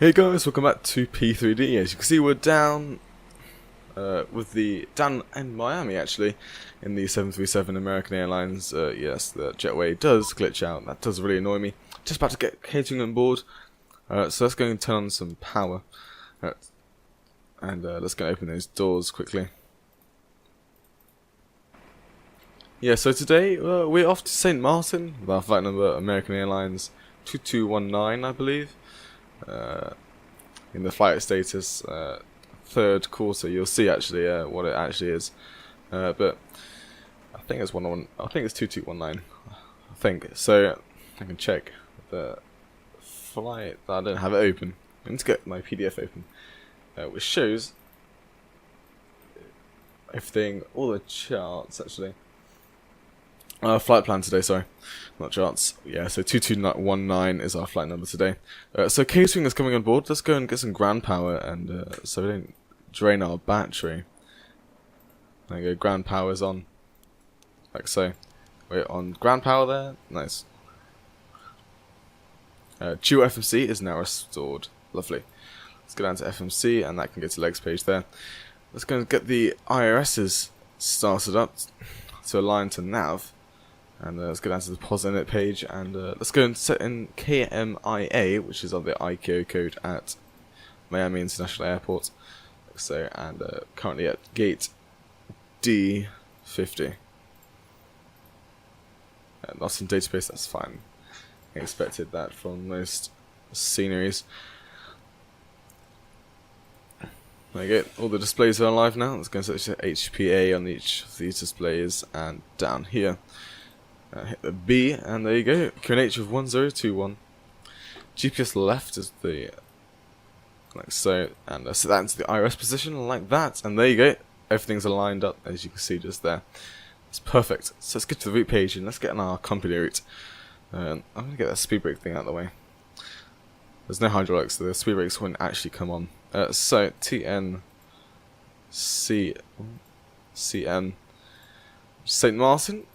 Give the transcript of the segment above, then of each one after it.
Hey guys, welcome back to P3D. As you can see, we're down down in Miami actually, in the 737 American Airlines. Yes, the jetway does glitch out. That does really annoy me. Just about to get catering on board. So let's go and turn on some power, and let's go and open those doors quickly. Yeah, so today we're off to St. Maarten with our flight number American Airlines 2219, I believe. In the flight status, third quarter, you'll see actually what it actually is. But I think it's 111. I think it's 2219. I think so. I can check the flight. I don't have it open. I need to get my PDF open, which shows everything, all the charts actually. Flight plan today, sorry, not charts. Yeah, so 2219 is our flight number today. So catering is coming on board. Let's go and get some ground power, and so we don't drain our battery. There you go, ground power's on, like so. We're on ground power there, nice. Dual FMC is now restored, lovely. Let's go down to FMC, and that can get to legs page there. Let's go and get the IRSs started up to align to nav. And let's go down to the POS init page, and let's go and set in KMIA, which is on the ICAO code at Miami International Airport. So, and currently at gate D50. Not in database, that's fine. I expected that from most sceneries. There you go, all the displays are live now. Let's go and set HPA on each of these displays, and down here. Hit the B, and there you go. QNH of 1021. GPS left is the, like so, and set that into the IRS position like that, and there you go. Everything's aligned up, as you can see just there. It's perfect. So let's get to the route page and let's get on our company route. I'm gonna get that speed brake thing out of the way. There's no hydraulics, so the speed brakes wouldn't actually come on. So TNCM St. Maarten.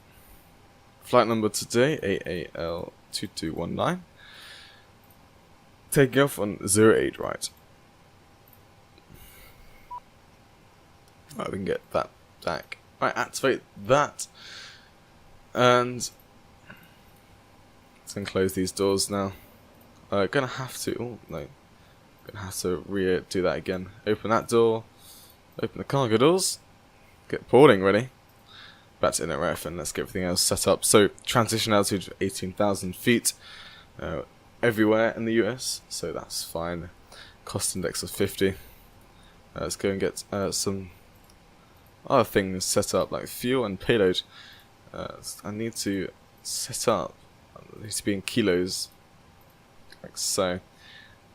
Flight number today, AAL2219. Taking off on 08 right. Right, we can get that back. Right, activate that. And let's go and close these doors now. Gonna have to, oh no. Gonna have to redo that again. Open that door. Open the cargo doors. Get boarding ready. Back to NRF, and let's get everything else set up. So transition altitude 18,000 feet everywhere in the US, so that's fine. Cost index of 50. Let's go and get some other things set up, like fuel and payload. I need to set up. It needs to be in kilos, like so.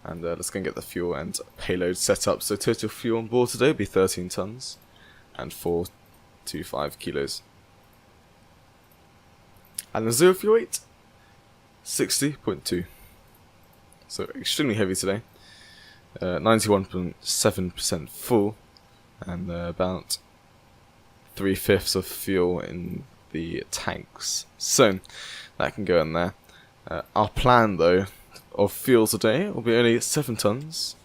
And let's go and get the fuel and payload set up. So total fuel on board today will be 13 tons and 425 kilos. And the zero fuel weight, 60.2. So extremely heavy today. 91.7% full, and about 3/5 of fuel in the tanks. So that can go in there. Our plan though of fuel today will be only 7 tons,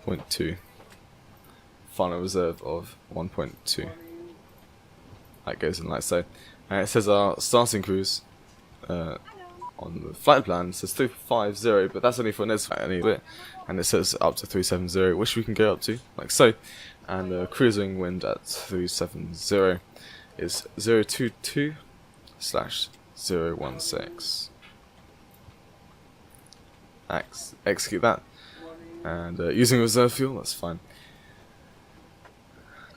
0.2. Final reserve of 1.2. That goes in like so. And it says our starting cruise on the flight plan says 350, but that's only for this flight anyway. And it says up to 370, which we can go up to, like so. And the cruising wind at 370 is 022/016. Execute that. And using reserve fuel, that's fine.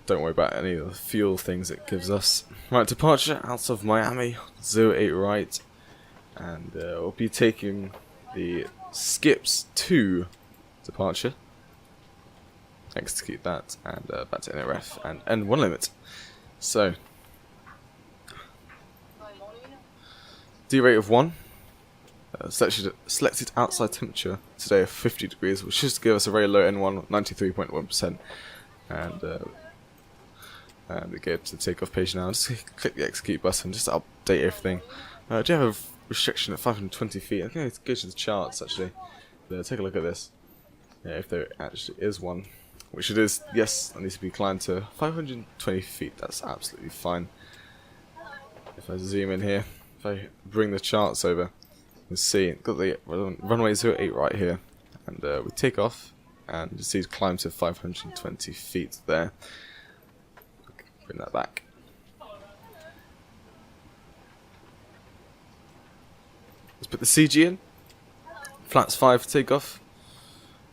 Don't worry about any of the fuel things it gives us. Right, departure out of Miami, 08 right, and we'll be taking the skips to departure. Execute that, and back to NRF, and end one limit. So, D rate of 1. Selected outside temperature today of 50 degrees, which should give us a very low N1, 93.1%, and we get to the takeoff page now. Just click the execute button just to update everything. Do you have a restriction at 520 feet? I'm going to go to the charts actually. Take a look at this. Yeah, if there actually is one. Which it is. Yes, it needs to be climbed to 520 feet. That's absolutely fine. If I zoom in here, if I bring the charts over, you can see got the runway 08 right here, and we take off, and you see it climb to 520 feet there. Bring that back. Let's put the CG in. Flaps 5 for takeoff,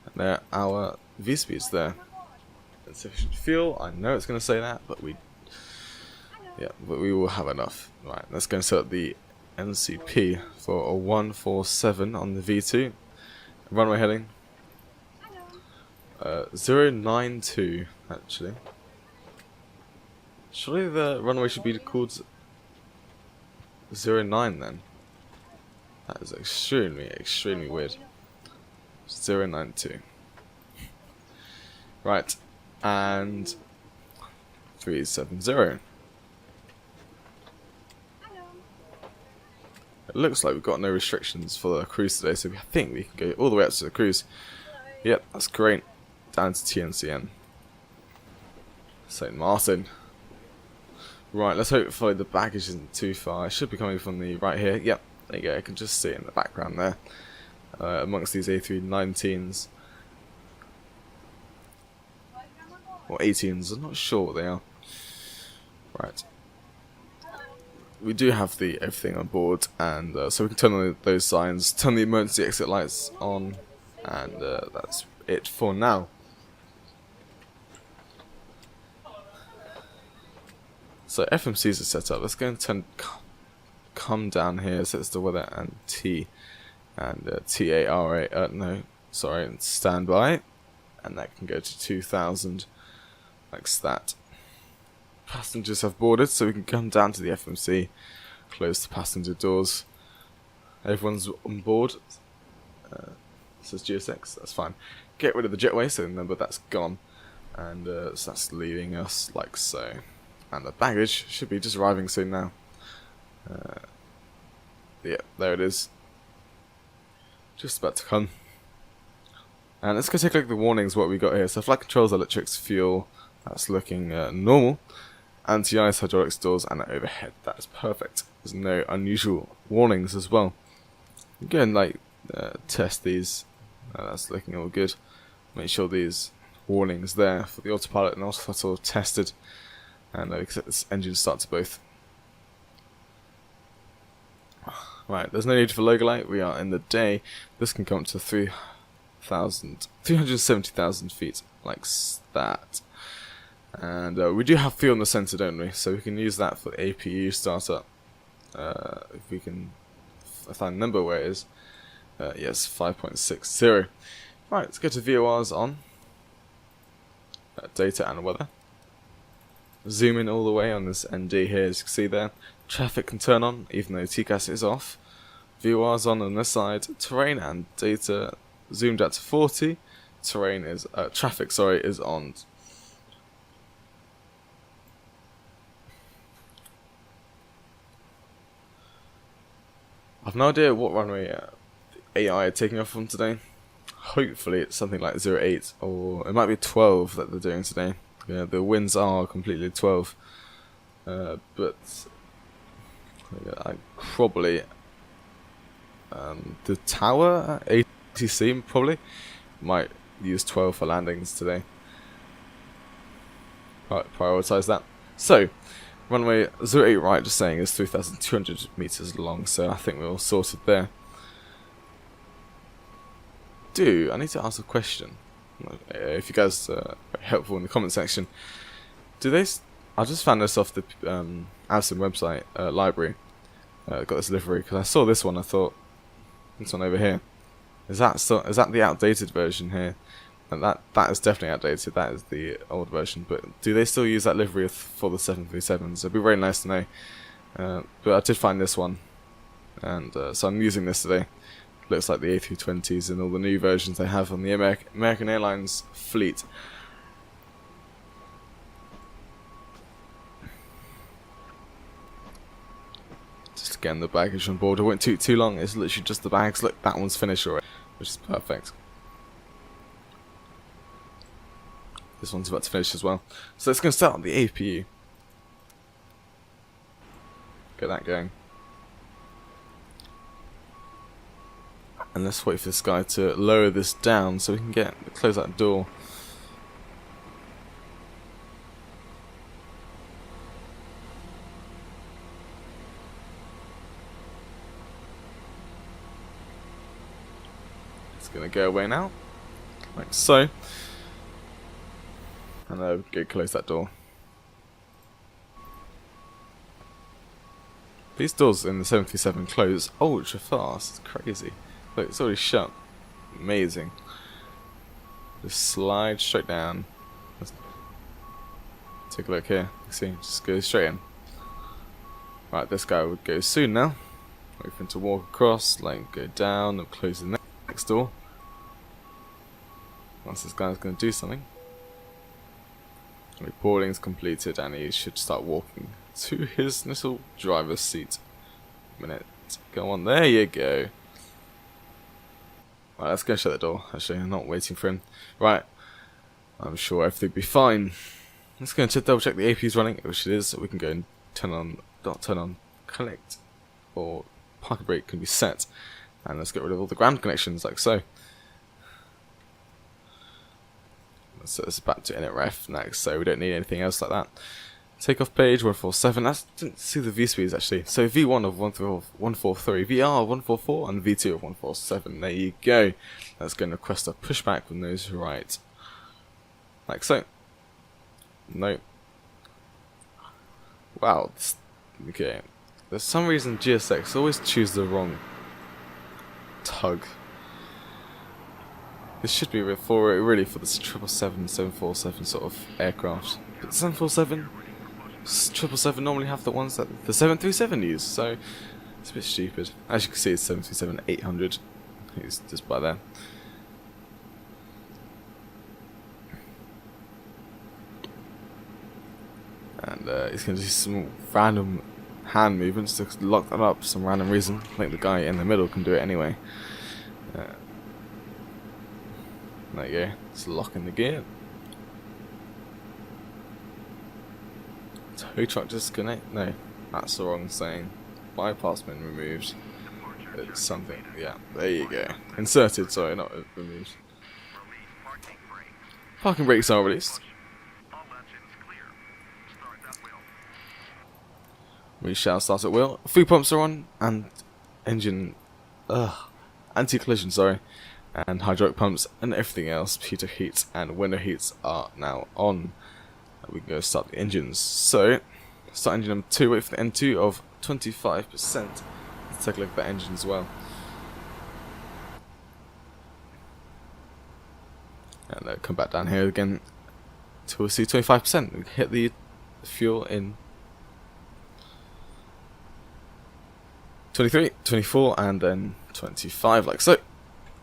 and there our V speeds there. Insufficient fuel. I know it's going to say that, but we will have enough. Right, let's go and set up the NCP for a 147 on the V2. Runway heading 092 actually. Surely the runway should be called 09 then. That is extremely weird. 092. Right, and 370. It looks like we've got no restrictions for the cruise today, so I think we can go all the way up to the cruise. Yep, that's great. Down to TNCM. St. Maarten. Right, let's hope the baggage isn't too far. It should be coming from the right here. Yep, there you go. I can just see it in the background there. Amongst these A319s. Or 18s, I'm not sure what they are. Right. We do have everything on board, and so we can turn on those signs, turn the emergency exit lights on, and that's it for now. So FMCs are set up. Let's go and come down here. So it's the weather and T, and TARA. No, sorry, and standby, and that can go to 2,000, like that. Passengers have boarded, so we can come down to the FMC, close the passenger doors. Everyone's on board. Says GSX, that's fine. Get rid of the jetway, so remember that's gone, and so that's leaving us like so. And the baggage should be just arriving soon now. Yeah, there it is. Just about to come. And let's go take a look at the warnings. What we got here. So flight controls, electrics, fuel. That's looking normal. Anti-ice, hydraulics, doors, and overhead. That's perfect. There's no unusual warnings as well. Go and test these. That's looking all good. Make sure these warnings there for the autopilot and autothrottle are tested, and set this engine start to both. Right, there's no need for logo light. We are in the day. This can come up to 370,000 feet, like that. And we do have fuel in the center, don't we? So we can use that for APU startup. If we can find the number where it is. Yes, 5.60. Right, let's go to VORs on. Data and weather. Zoom in all the way on this ND here, as you can see there. Traffic can turn on, even though TCAS is off. VORs on this side. Terrain and data zoomed out to 40. Terrain is traffic, sorry, is on. I've no idea what runway AI are taking off from today. Hopefully it's something like 08, or it might be 12 that they're doing today. Yeah, the winds are completely 12, but I probably the tower ATC probably might use 12 for landings today. Prioritize that. So runway 08 right, just saying, is 3,200 meters long, so I think we're all sorted there. I need to ask a question. If you guys are helpful in the comment section, I just found this off the Avcen website library. Got this livery because I saw this one. I thought this one over here is that the outdated version here? And that is definitely outdated. That is the old version. But do they still use that livery for the 737s? It'd be very nice to know. But I did find this one, and so I'm using this today. Looks like the A320s and all the new versions they have on the American Airlines fleet. Just getting the baggage on board. It won't take too long. It's literally just the bags. Look, that one's finished already, which is perfect. This one's about to finish as well. So it's going to start on the APU. Get that going. And let's wait for this guy to lower this down so we can close that door. It's going to go away now, like so. And go close that door. These doors in the 737 close ultra fast. It's crazy. Look, it's already shut. Amazing. Just slide straight down. Let's take a look here. You see, just go straight in. Right, this guy would go soon now. Wait for him to walk across, like go down and close the next door. Once this guy's going to do something. Reporting is completed and he should start walking to his little driver's seat. Minute. Go on, there you go. Right, let's go shut the door. Actually, I'm not waiting for him. Right, I'm sure everything will be fine. Let's go and double check the APU is running, which it is. So we can go and not turn on, connect, or parking brake can be set. And let's get rid of all the ground connections, like so. So it's back to init ref next, so we don't need anything else like that. Takeoff page 147. I didn't see the V speeds actually. So V1 of 143, VR of 144, and V2 of 147. There you go. Let's go and request a pushback with nose right, like so. No. Wow. Okay. There's some reason GSX always choose the wrong tug. This should be really for this 777, 747 sort of aircraft. But 747, 777 normally have the ones that the 737 use, so it's a bit stupid. As you can see, it's 737-800. It's just by there. And he's going to do some random hand movements to lock that up for some random reason. I think the guy in the middle can do it anyway. There you go, it's locking the gear. Tow truck disconnect? No, that's the wrong saying. Bypass been removed. It's something, yeah, there you go. Inserted, sorry, not removed. Parking brakes are released. We shall start at wheel. Fuel pumps are on, and engine, anti-collision, sorry. And hydraulic pumps and everything else, heater heats and window heats are now on. We can go start the engines. So, start engine number 2, wait for the N2 of 25%. Let's take a look at that engine as well. And come back down here again till we see 25%. We hit the fuel in 23, 24, and then 25, like so.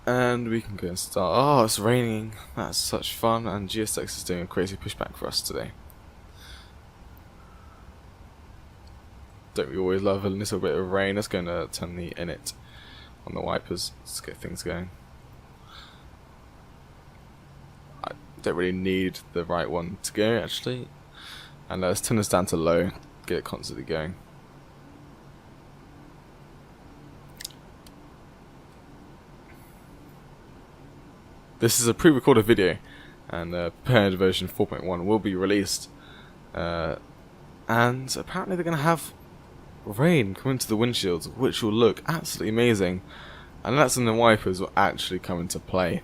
And we can go and start. Oh, it's raining. That's such fun. And GSX is doing a crazy pushback for us today. Don't we always love a little bit of rain? Let's go and turn the init on the wipers. Let's get things going. I don't really need the right one to go, actually. And let's turn this down to low. Get it constantly going. This is a pre-recorded video, and prepared version 4.1 will be released. And apparently they're going to have rain come into the windshields, which will look absolutely amazing. And that's when the wipers will actually come into play,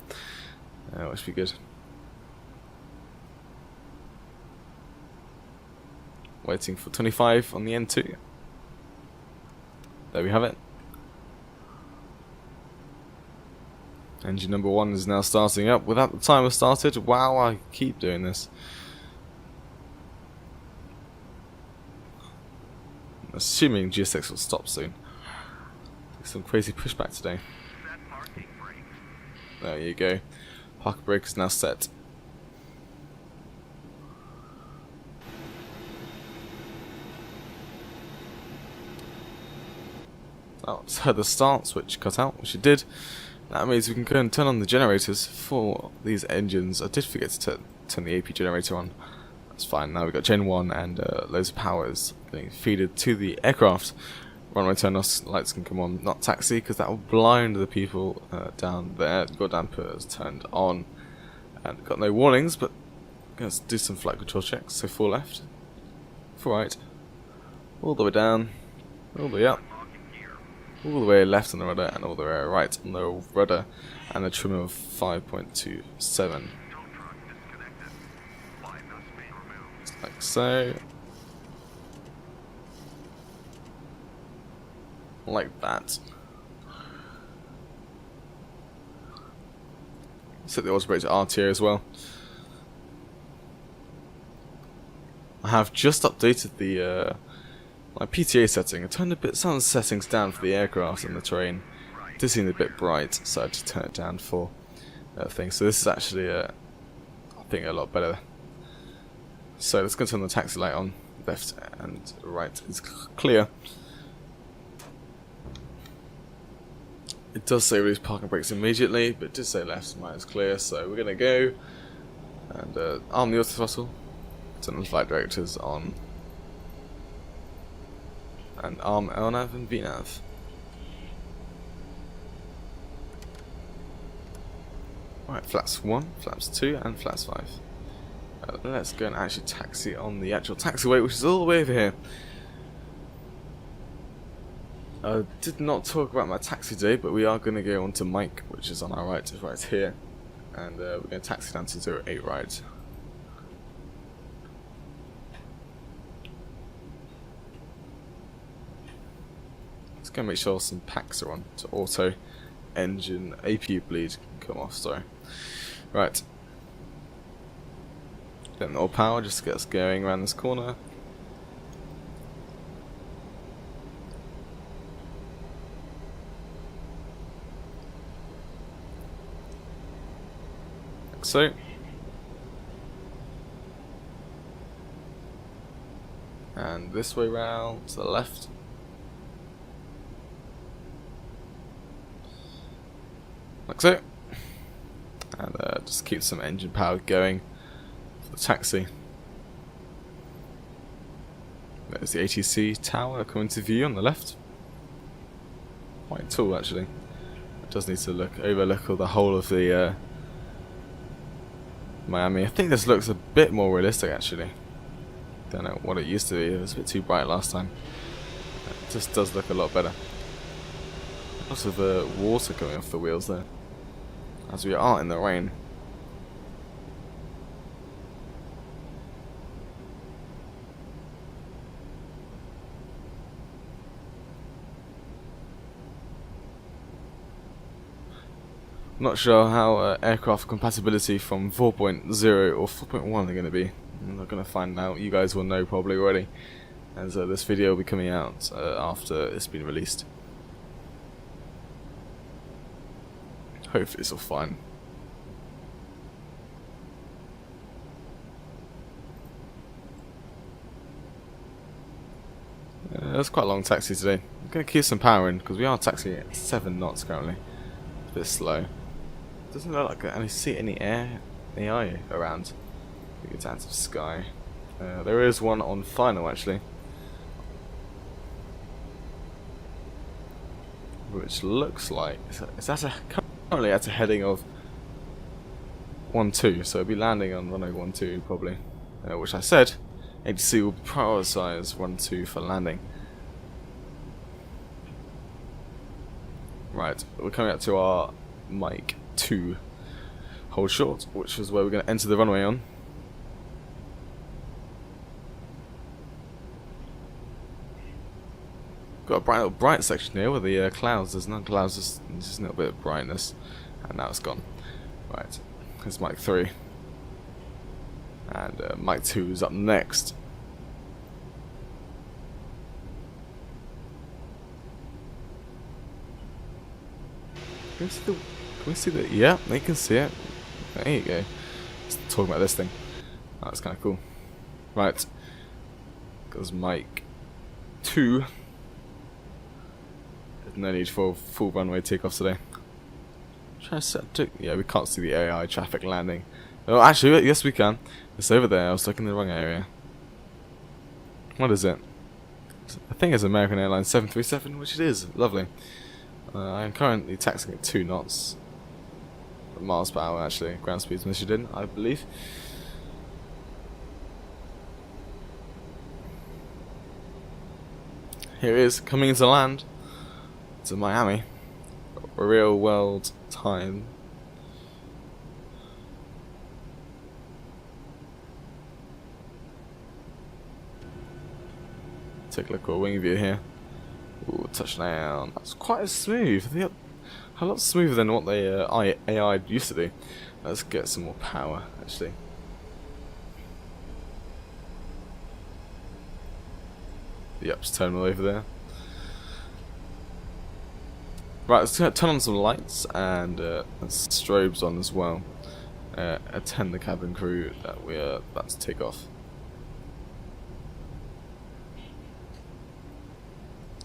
which will be good. Waiting for 25 on the N2. There we have it. Engine number 1 is now starting up without the timer started. Wow, I keep doing this. Assuming GSX will stop soon. Some crazy pushback today. There you go. Parking brake is now set. Oh, just heard the start switch cut out, which it did. That means we can go and turn on the generators for these engines. I did forget to turn the AP generator on. That's fine. Now we've got Gen 1 and loads of powers getting feeded to the aircraft. Runway turn lights can come on, not taxi, because that will blind the people down there. Got dampers turned on, and got no warnings, but let's do some flight control checks. So 4 left, 4 right, all the way down, all the way up, all the way left on the rudder, and all the way right on the rudder, and a trim of 5.27. Like so. Like that. Set the autobrake to RT as well. I have just updated the my PTA setting. I turned some of the settings down for the aircraft and the terrain. It did seem a bit bright, so I just turned it down for things. So this is actually, I think, a lot better. So let's go turn the taxi light on. Left and right is clear. It does say release parking brakes immediately, but it did say left and right is clear, so we're going to go and arm the auto throttle, turn the flight directors on, and arm LNAV and VNAV. Right, flaps 1, flaps 2, and flaps 5. Let's go and actually taxi on the actual taxiway, which is all the way over here. I did not talk about my taxi today, but we are going to go on to Mike, which is on our right, right here, and we're going to taxi down to 08 right. Let's go and make sure some packs are on to auto, engine, APU bleed can come off, sorry. Right. Getting all power just to get us going around this corner. So, and this way round to the left. Like so. And just keep some engine power going for the taxi. There's the ATC tower coming to view on the left. Quite tall actually. It does need to overlook the whole of the Miami. I think this looks a bit more realistic actually. Don't know what it used to be. It was a bit too bright last time. It just does look a lot better. Lots of water coming off the wheels there, as we are in the rain. Not sure how aircraft compatibility from 4.0 or 4.1 are going to be. I'm not going to find out. You guys will know probably already, as this video will be coming out after it's been released. Hopefully it's all fine. That's quite a long taxi today. I'm going to keep some power in because we are taxiing at 7 knots currently. It's a bit slow. Doesn't look like I see any AI around. I think it's out of sky. There is one on final actually, which looks like it's currently at a heading of 12, so it'll be landing on runway 12 probably. Which I said, ATC will prioritise 12 for landing. Right, we're coming up to our Mike 2 hold short, which is where we're going to enter the runway on. Got a bright section here with the clouds. There's no clouds, just a little bit of brightness, and now it's gone. Right, here's Mike 3, and Mike 2 is up next. Can we see the? Yeah, they can see it. There you go. Let's talk about this thing. Oh, that's kind of cool. Right, goes Mike 2. There's no need for full runway takeoff today. Yeah, we can't see the AI traffic landing Oh, actually, yes we can. It's over there. I was looking in the wrong area. What is it? I think it's American Airlines 737, which it is. Lovely. I'm currently taxiing at 2 knots. Miles per hour, actually. Ground speed's measured in, I believe. Here it is, coming into land. To Miami. Real world time. Take a look at a wing view here. Ooh, touchdown. That's quite smooth. A lot smoother than what they AI used to do. Let's get some more power, actually. The UPS terminal over there. Right, let's turn on some lights and strobes on as well. Attend the cabin crew that we are about to take off.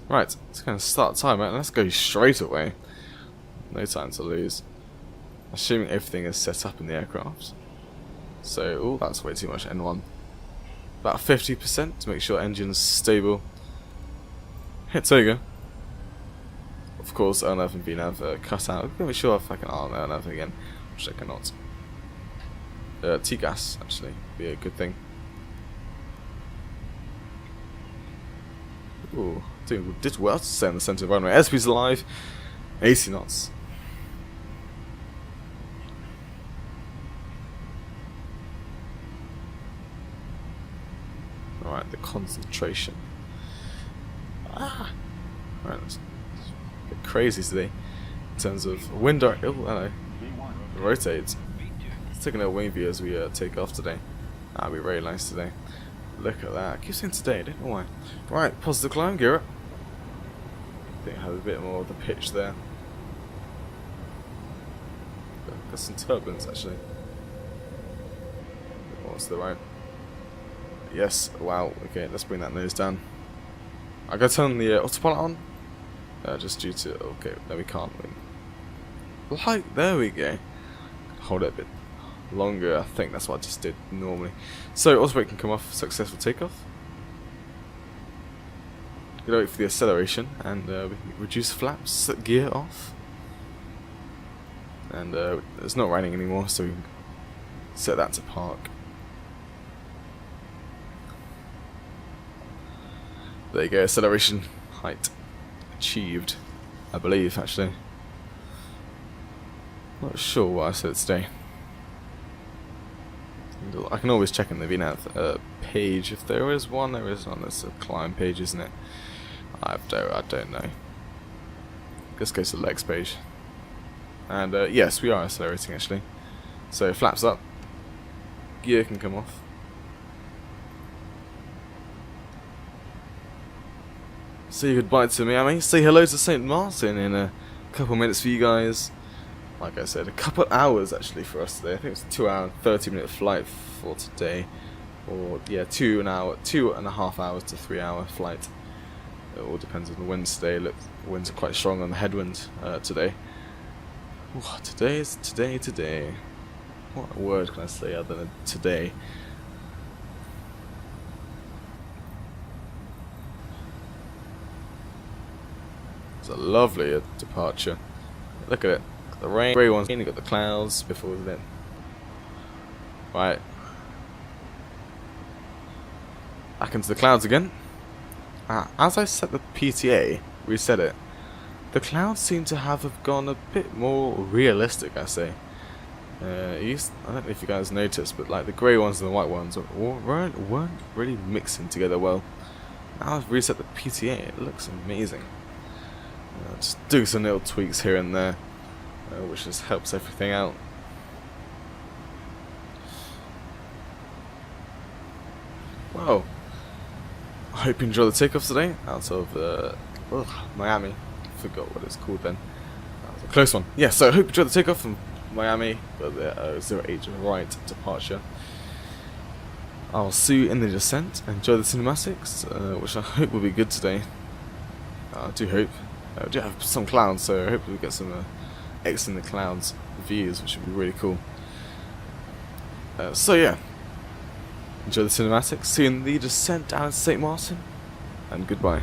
Right, it's going to start time, right? Let's go straight away. No time to lose. Assuming everything is set up in the aircraft. So, oh, that's way too much N1. About 50% to make sure engine's stable. Hit Toga. Of course, LNAV and VNAV cut out. I'm going to be sure if I can LNAV again, which I cannot. T-gas, actually, be a good thing. Ooh, did well to stay in the centre of the runway. SP's alive, 80 knots. Alright, the concentration. Alright, that's a bit crazy today in terms of wind direction. Oh, hello. Rotate. Let's take a little wing view as we take off today. That'll be very nice today. Look at that. I keep saying today, I don't know why. Right, positive climb, gear up. I think I have a bit more of the pitch there. Got some turbulence actually. What's to the right? Yes, wow, okay, let's bring that nose down. I gotta turn the autopilot on. Just due to, okay, no we can't. Like, there we go. Hold it a bit longer, I think that's what I just did normally. So, autobrake can come off, successful takeoff. Gonna wait for the acceleration, and we can reduce flaps, set gear off. And it's not raining anymore, so we can set that to park. There you go, acceleration height achieved, I believe, actually. Not sure what I said today. I can always check in the VNAV page if there is one. There is one. There's a climb page, isn't it? I don't know. Let's go to the legs page. And yes, we are accelerating actually. So flaps up. Gear can come off. Say goodbye to Miami. Say hello to St. Maarten in a couple minutes for you guys. Like I said, a couple hours actually for us today. I think it's a 2 hour and 30-minute flight for today. Or yeah, 2.5 hours to 3 hour flight. It all depends on the winds today. Look, the winds are quite strong on the headwind today. Ooh, today is today. What word can I say other than today? It's a lovely departure. Look at it. Got the rain, grey ones, and you got the clouds before then. Right. Back into the clouds again. As I set the PTA, reset it, the clouds seem to have gone a bit more realistic, I say. I don't know if you guys noticed, but like the grey ones and the white ones weren't really mixing together well. Now I've reset the PTA, it looks amazing. Just do some little tweaks here and there, which just helps everything out. Wow. I hope you enjoy the takeoff today out of Miami. I forgot what it's called then. That was a close one. Yeah, so I hope you enjoyed the takeoff from Miami, but the 08 right departure. I'll see you in the descent. Enjoy the cinematics, which I hope will be good today. I do hope. We do have some clouds, so I hope we get some X in the clouds views, which would be really cool. So yeah, enjoy the cinematics, see you in the descent down to St. Maarten, and goodbye.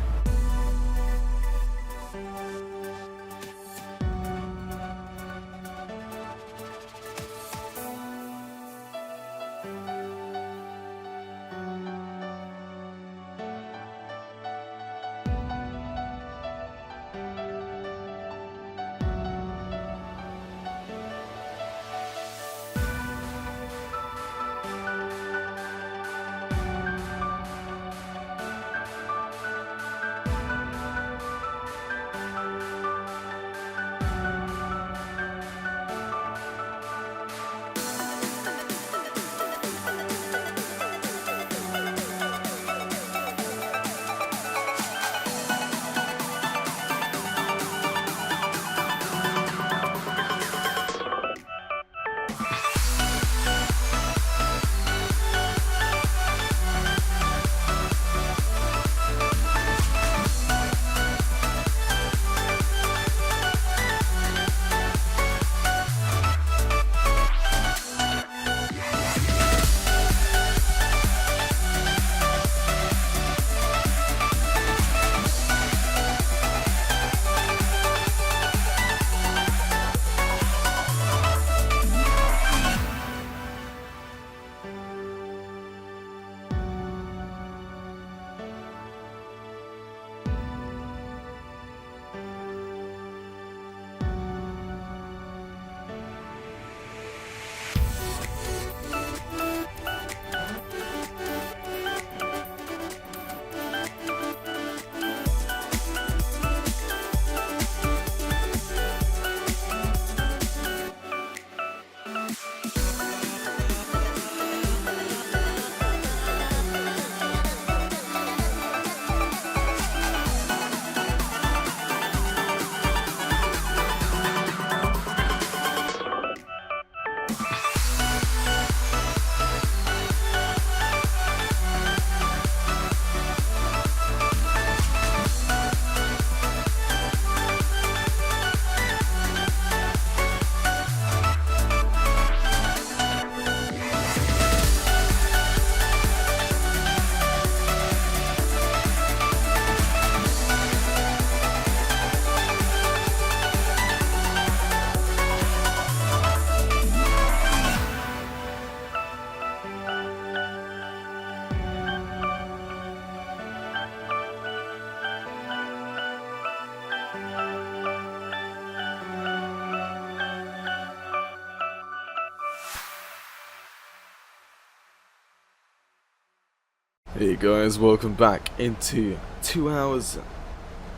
Hey guys, welcome back into 2 hours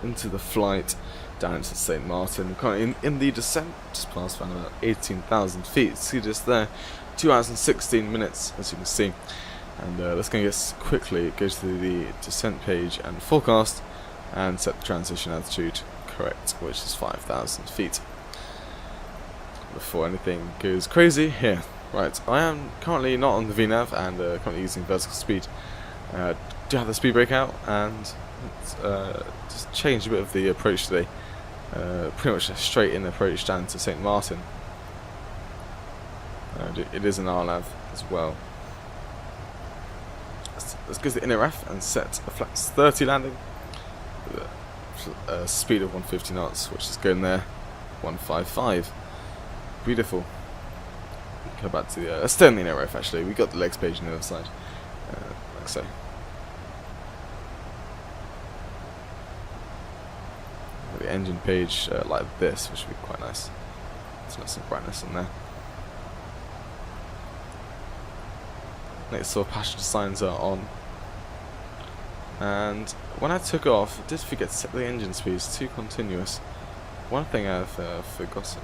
into the flight down to St. Maarten. We're currently in the descent, just past around about 18,000 feet. See just there, 2 hours and 16 minutes, as you can see. And let's go quickly go to the descent page and forecast and set the transition altitude correct, which is 5,000 feet. Before anything goes crazy, here. Right, I am currently not on the VNAV and currently using vertical speed. Do have the speed brake out and just change a bit of the approach today. Pretty much a straight in approach down to St. Maarten. It is an RLAV as well. Let's go to the NRF and set a flaps 30 landing with a speed of 150 knots, which is going there 155. Beautiful. Go back to the let's stay on the NRF actually. We got the legs page on the other side. Like so. The engine page like this, which would be quite nice. Let's get some brightness in there. Next door passenger signs are on. And when I took off, I did forget to set the engine speeds to continuous. One thing I've forgotten.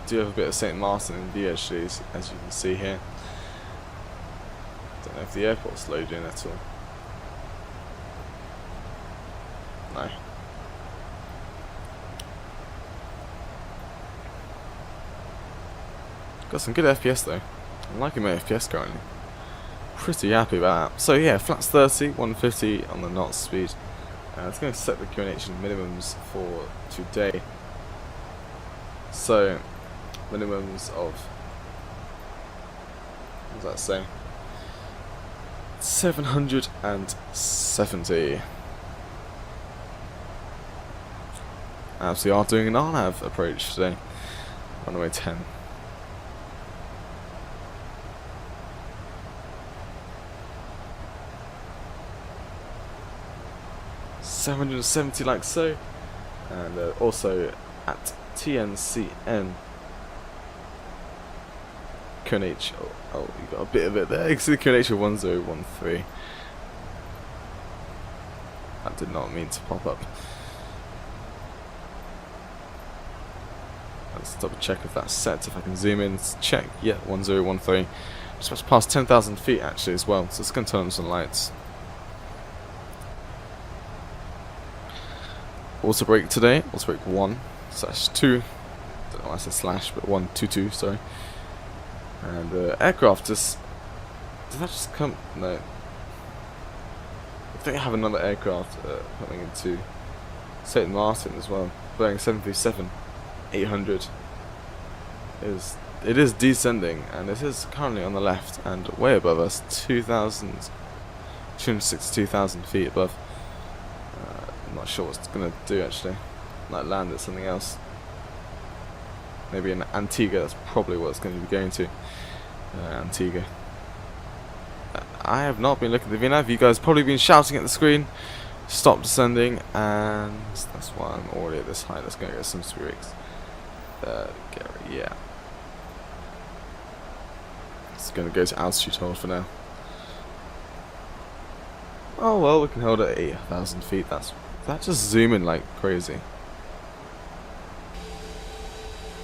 Do have a bit of St. Maarten in view actually, as you can see here. Don't know if the airport's loaded in at all. No. Got some good FPS though. I'm liking my FPS currently. Pretty happy about that. So yeah, flaps 30, 150 on the knot speed. It's going to set the QNH minimums for today. So, minimums of, what does that say? 770. We are doing an RNAV approach today. Runway 10. $770 like so, and also at TNCM. QNH, oh, you got a bit of it there. You can see the QNH of 1013. That did not mean to pop up. Let's double check if that's set. If I can zoom in, check. Yeah, 1013. Just about to pass 10,000 feet actually as well, so it's going to turn on some lights. Auto brake today, auto brake 1/2. Don't know why I said slash, but 122, sorry. And aircraft just, did that just come? No. I think I have another aircraft coming into St. Maarten as well. Boeing 737-800 it is descending, and it is currently on the left and way above us, 262,000 feet above. I'm not sure what it's going to do actually. Might land at something else. Maybe in Antigua, that's probably what it's going to be going to. Antigua. I have not been looking at the VNAV. You guys have probably been shouting at the screen. Stop descending, and that's why I'm already at this height. Let's go get some streaks. Yeah. It's going to go to altitude hold for now. Oh well, we can hold at 8,000 feet. That just zooming like crazy.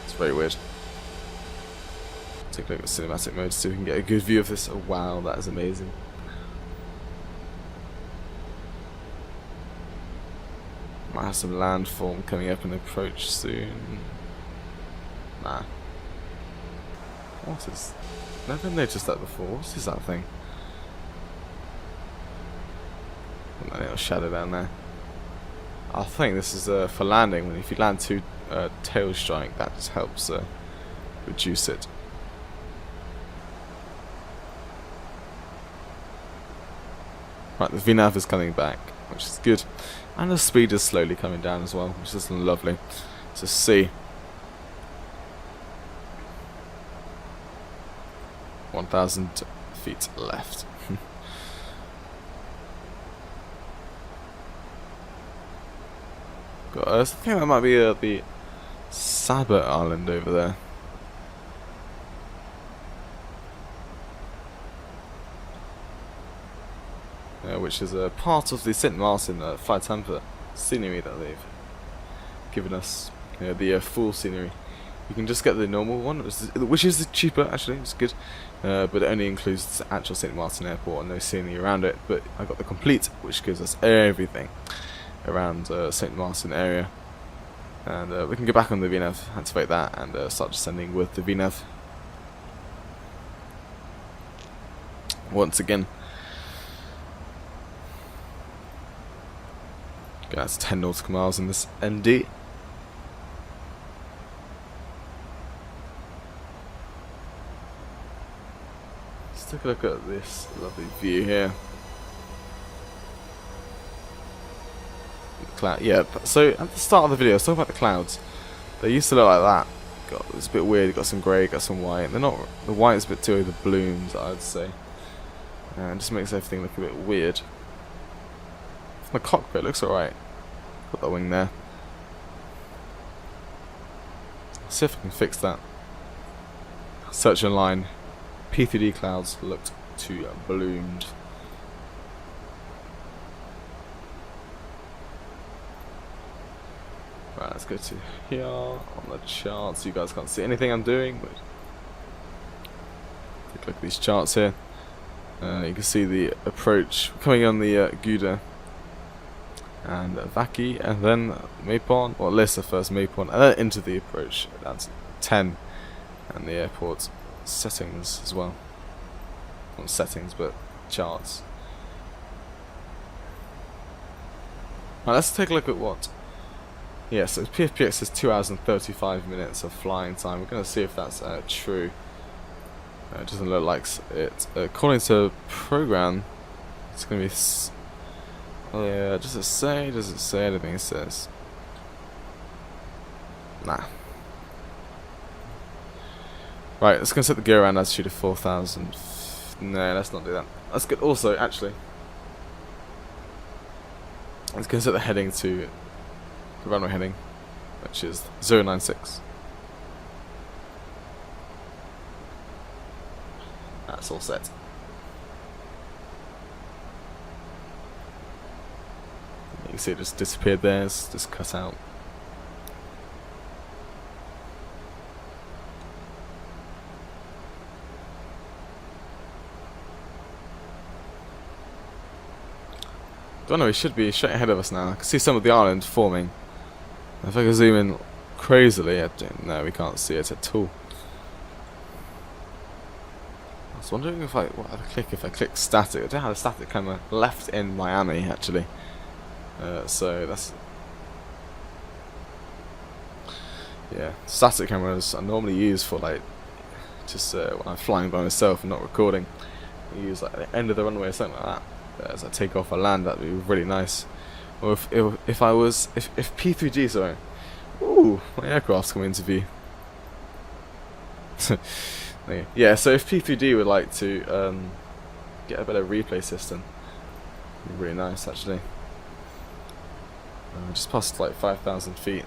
It's very weird. Take a look at cinematic mode so we can get a good view of this. Oh wow, that is amazing. Might have some landform coming up and approach soon. Nah. What is? Never noticed that before. What is that thing? That little shadow down there. I think this is for landing. If you land too tail strike, that just helps reduce it. Right, the VNAV is coming back, which is good, and the speed is slowly coming down as well, which is lovely to see. 1,000 feet left. I think that might be the Sabah Island over there. Which is a part of the St. Maarten Flight Tampa scenery that they've given us. The full scenery. You can just get the normal one, which is cheaper actually, it's good. But it only includes the actual St. Maarten airport and no scenery around it. But I got the complete, which gives us everything around St. Maarten area, and we can go back on the VNAV, activate that, and start descending with the VNAV once again. Okay, that's 10 nautical miles in this ND. Let's take a look at this lovely view here. Cloud. Yeah, so at the start of the video I was talking about the clouds. They used to look like that. It's a bit weird. Got some grey, got some white. They're not, the white's a bit too overbloomed, I'd say, and just makes everything look a bit weird. From the cockpit, looks alright. Got that wing there. See if I can fix that. Search online. P3D clouds looked too ballooned. Right, let's go to here on the charts. You guys can't see anything I'm doing, but take a look at these charts here. You can see the approach coming on the Gouda and Vaki, and then Maarten, or Lissa first, Maarten, and then into the approach. That's 10, and the airport settings as well. Not settings, but charts. Right, let's take a look at what. Yeah, so PFPX is 2 hours and 35 minutes of flying time. We're going to see if that's true. It doesn't look like it. According to program, it's going to be. Oh yeah, does it say? Does it say anything? It says. Nah. Right, let's go set the gear around altitude of 4,000. No, let's not do that. That's good. Also, actually, let's go set the heading to the runway heading, which is 096. That's all set. You can see it just disappeared there, it's just cut out. Don't know, it should be straight ahead of us now. I can see some of the island forming. If I can zoom in crazily, no, we can't see it at all. I was wondering if I click static. I don't have a static camera left in Miami actually. So that's yeah. Static cameras are normally used for like just when I'm flying by myself and not recording. I use like at the end of the runway or something like that. As I take off or land, that'd be really nice. Or if P3D, sorry. Ooh, my aircraft's coming into view. Yeah, so if P3D would like to get a better replay system, it'd be really nice actually. Just past like 5,000 feet,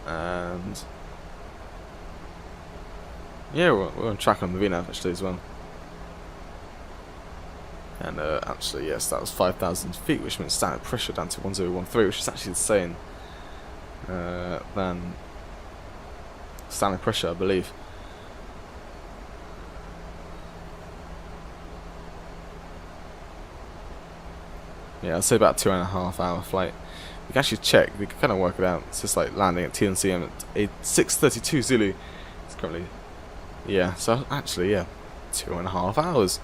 and yeah, we're on track on the VNAV actually as well. And actually, yes, that was 5,000 feet, which meant standard pressure down to 1013, which is actually the same than standard pressure, I believe. Yeah, I'd say about 2.5 hour flight. We can actually check, we can kind of work it out. It's just like landing at TNCM at 6:32 Zulu. It's currently, yeah, so actually, yeah, 2.5 hours.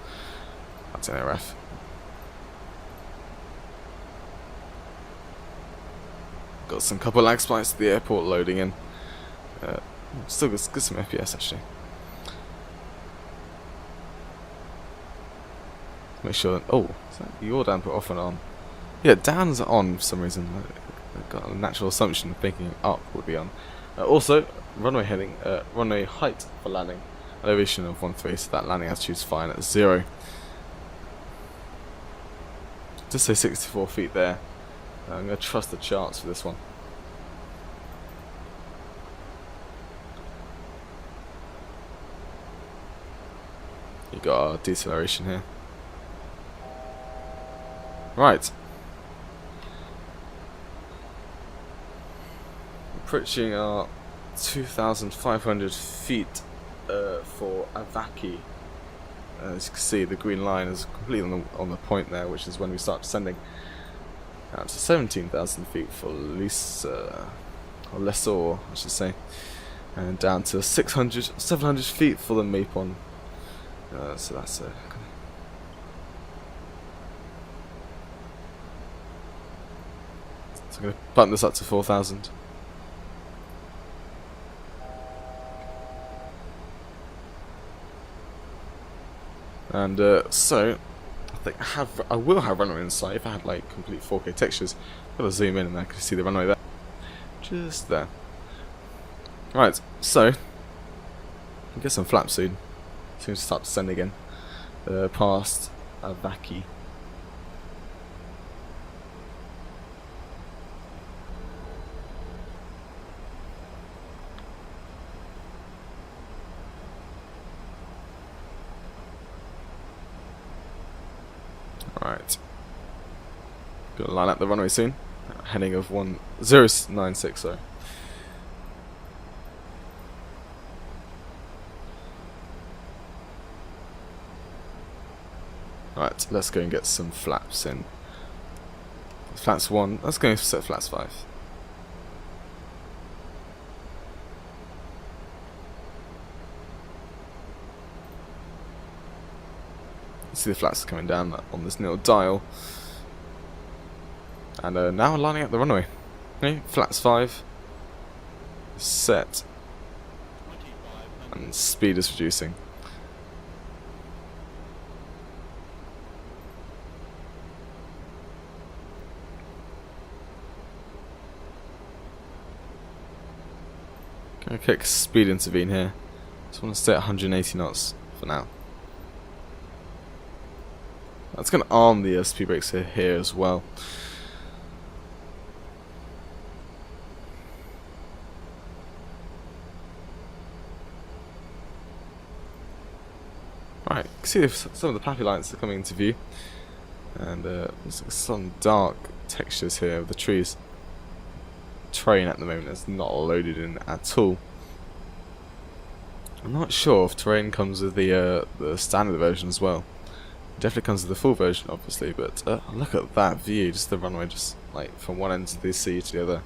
That's an RF. Got some couple lag spikes to the airport loading in. Still got some FPS actually. Make sure that, oh, is that your damper off and on? Yeah, down's on for some reason. I've got a natural assumption of thinking up would be on. Also, runway heading, runway height for landing. Elevation of 13, so that landing altitude is fine at 0. Just say 64 feet there. I'm going to trust the charts for this one. You got our deceleration here. Right. Approaching our 2,500 feet for Avaki. As you can see, the green line is completely on the point there, which is when we start descending. Out to 17,000 feet for Lisa, or Lesor, I should say, and down to 700 feet for the Mapon. So that's so I'm going to button this up to 4,000. And so I think I will have runway in sight if I had like complete 4K textures. I've got to zoom in and I can see the runway there, just there. Right, so I'll get some flaps soon. Soon to start descending again, past Avaki. Right, gonna line up the runway soon. Heading of 1096. Sorry. Right, let's go and get some flaps in. Flaps 1. Let's go and set flaps 5. See the flaps coming down on this little dial. And now we're lining up the runway. Okay, flaps 5, set, and speed is reducing. Gonna click speed intervene here. Just want to stay at 180 knots for now. That's going to arm the speed brakes here as well. Right, you can see if some of the pappy lights are coming into view, and there's some dark textures here of the trees. Terrain at the moment is not loaded in at all. I'm not sure if terrain comes with the standard version as well. It definitely comes with the full version, obviously, but look at that view, just the runway, just like from one end of the sea to the other.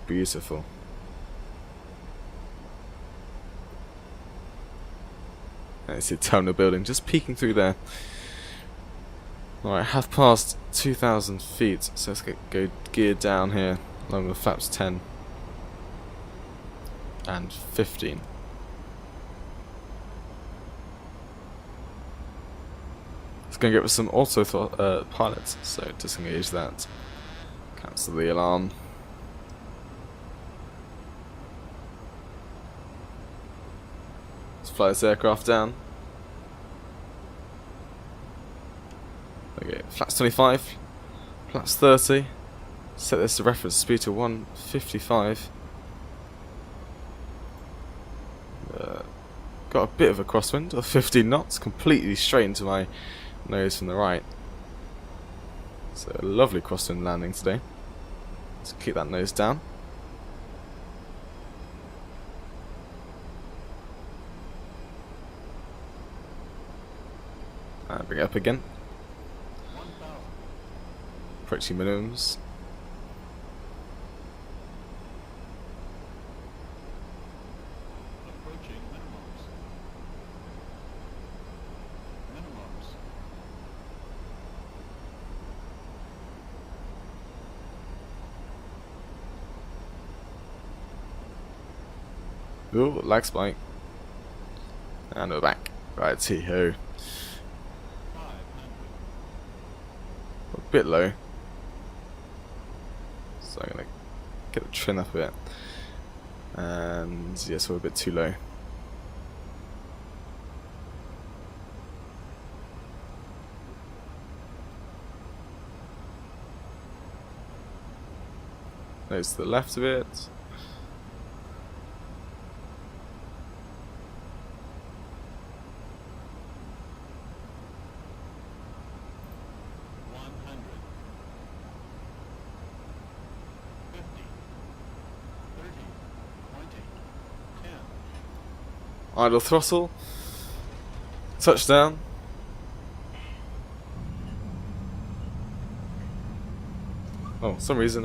Beautiful. And you see the terminal building just peeking through there. Alright, have passed 2,000 feet, so let's go gear down here along with flaps 10 and 15. It's going to get some auto pilots, so disengage that. Cancel the alarm. Let's fly this aircraft down. Okay, flaps 25, flaps 30. Set this to reference speed to 155. Got a bit of a crosswind of 15 knots, completely straight into my nose from the right. So a lovely crosswind landing today. Let's keep that nose down. And bring it up again. Approaching minimums. Ooh, lag spike. And we're back. Right, hee-ho. A bit low. So I'm going to get the trim up a bit. And yes, we're a bit too low. Nose to the left a bit. Idle throttle. Touchdown. Oh, for some reason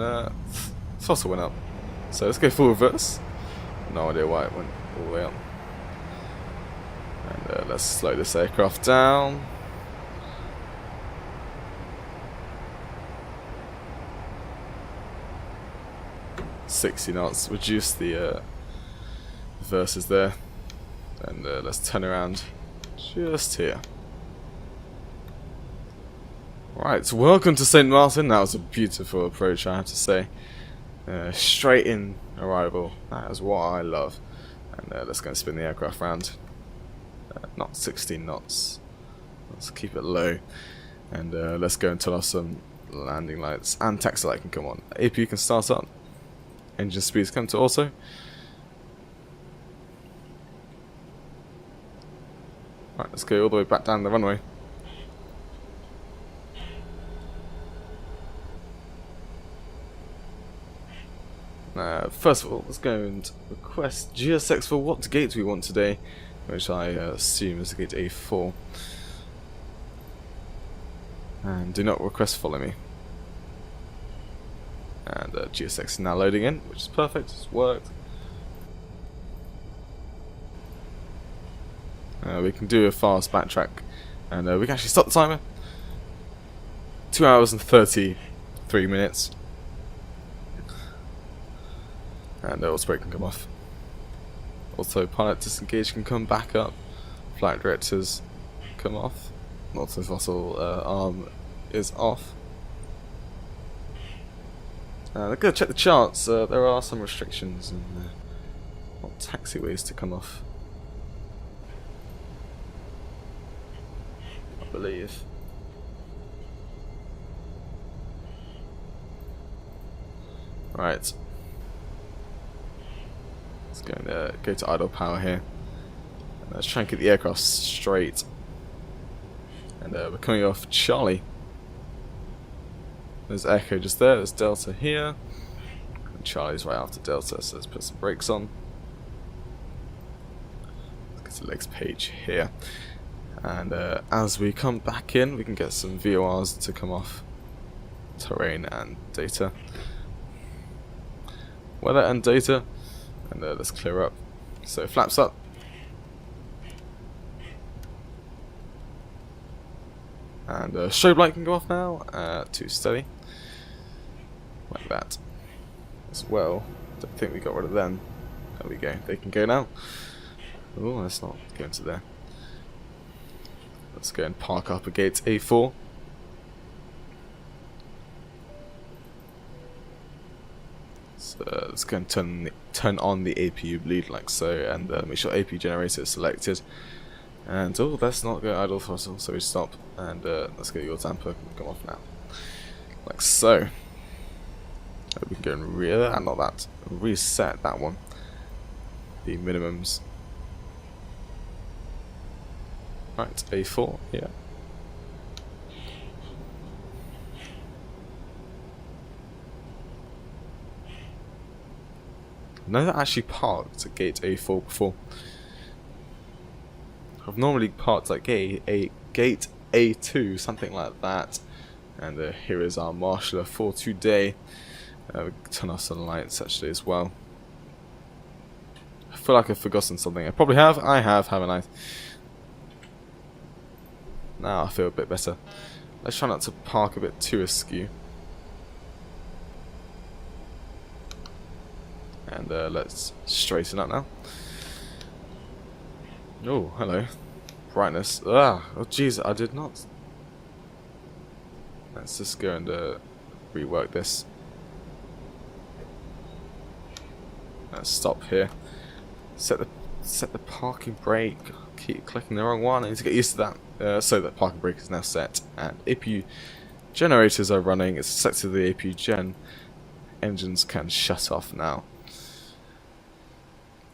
throttle went up. So let's go full reverse. No idea why it went all the way up. And let's slow this aircraft down. .60 knots. Reduce the reverses there. And let's turn around just here. Right, so welcome to St. Maarten. That was a beautiful approach, I have to say. Straight in arrival. That is what I love. And let's go and spin the aircraft round. Not 16 knots. Let's keep it low. And let's go and turn off some landing lights. And taxi light can come on. APU can start up. Engine speeds come to auto. Right, let's go all the way back down the runway. First of all, let's go and request GSX for what gate we want today, which I assume is gate A4. And do not request follow me. And GSX is now loading in, which is perfect, it's worked. We can do a fast backtrack, and we can actually stop the timer. 2 hours and 33 3 minutes. And the autobrake can come off. Also, pilot disengage can come back up. Flight directors come off. Auto throttle arm is off. I'm going to check the charts. There are some restrictions and want taxiways to come off, I believe. Right. Let's go to idle power here. And let's try and get the aircraft straight. And we're coming off Charlie. There's Echo just there, there's Delta here. And Charlie's right after Delta, so let's put some brakes on. Let's get the legs page here. And as we come back in, we can get some VORs to come off. Terrain and data. Weather and data. And let's clear up. So flaps up. And strobe light can go off now, to steady. Like that. As well. Don't think we got rid of them. There we go. They can go now. Oh, let's not go into there. Let's go and park up at gate A4. So let's go and turn on the APU bleed like so, and make sure APU generator is selected. And oh, let's not go idle throttle, so we stop, and let's get your damper come off now, like so. We can go and not that, reset that one, the minimums. Right, A4 here. I've never actually parked at gate A4 before. I've normally parked like gate A2, something like that. And here is our marshaller for today. We turn off some lights actually as well. I feel like I've forgotten something. I probably have. I have, haven't I? Now I feel a bit better. Let's try not to park a bit too askew. And let's straighten up now. Oh, hello. Brightness. Ah, oh jeez, I did not. Let's just go and rework this. Let's stop here. Set the parking brake. Keep clicking the wrong one. I need to get used to that. So that parking brake is now set, and APU generators are running. It's set to the APU gen. Engines can shut off now,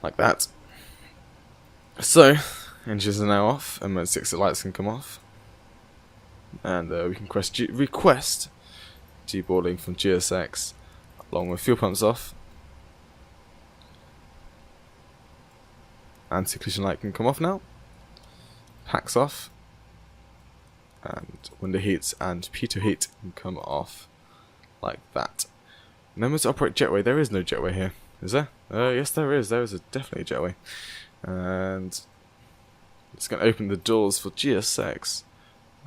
like that. So engines are now off. Emergency exit lights can come off, and we can request deboarding from GSX, along with fuel pumps off. Anti-collision light can come off now. Packs off. And window heats and pitot heat can come off. Like that. Remember to operate jetway. There is no jetway here. Is there? Yes there is. There is definitely a jetway. And it's going to open the doors for GSX.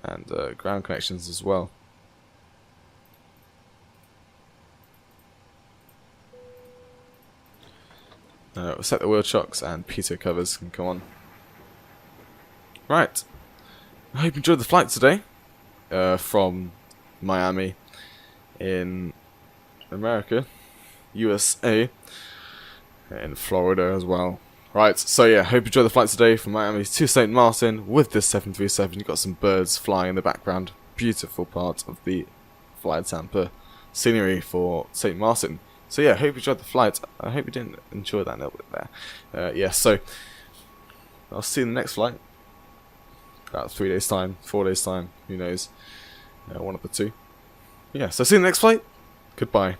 And ground connections as well. We'll set the wheel chocks and pitot covers can come on. Right. I hope you enjoyed the flight today from Miami in America, USA, and Florida as well. Right, so yeah, hope you enjoyed the flight today from Miami to St. Maarten with this 737. You've got some birds flying in the background. Beautiful part of the flight Tampa scenery for St. Maarten. So yeah, hope you enjoyed the flight. I hope you didn't enjoy that a little bit there. Yeah, so I'll see you in the next flight. About 3 days time, 4 days time, who knows. One of the two. Yeah, so see you in the next flight. Goodbye.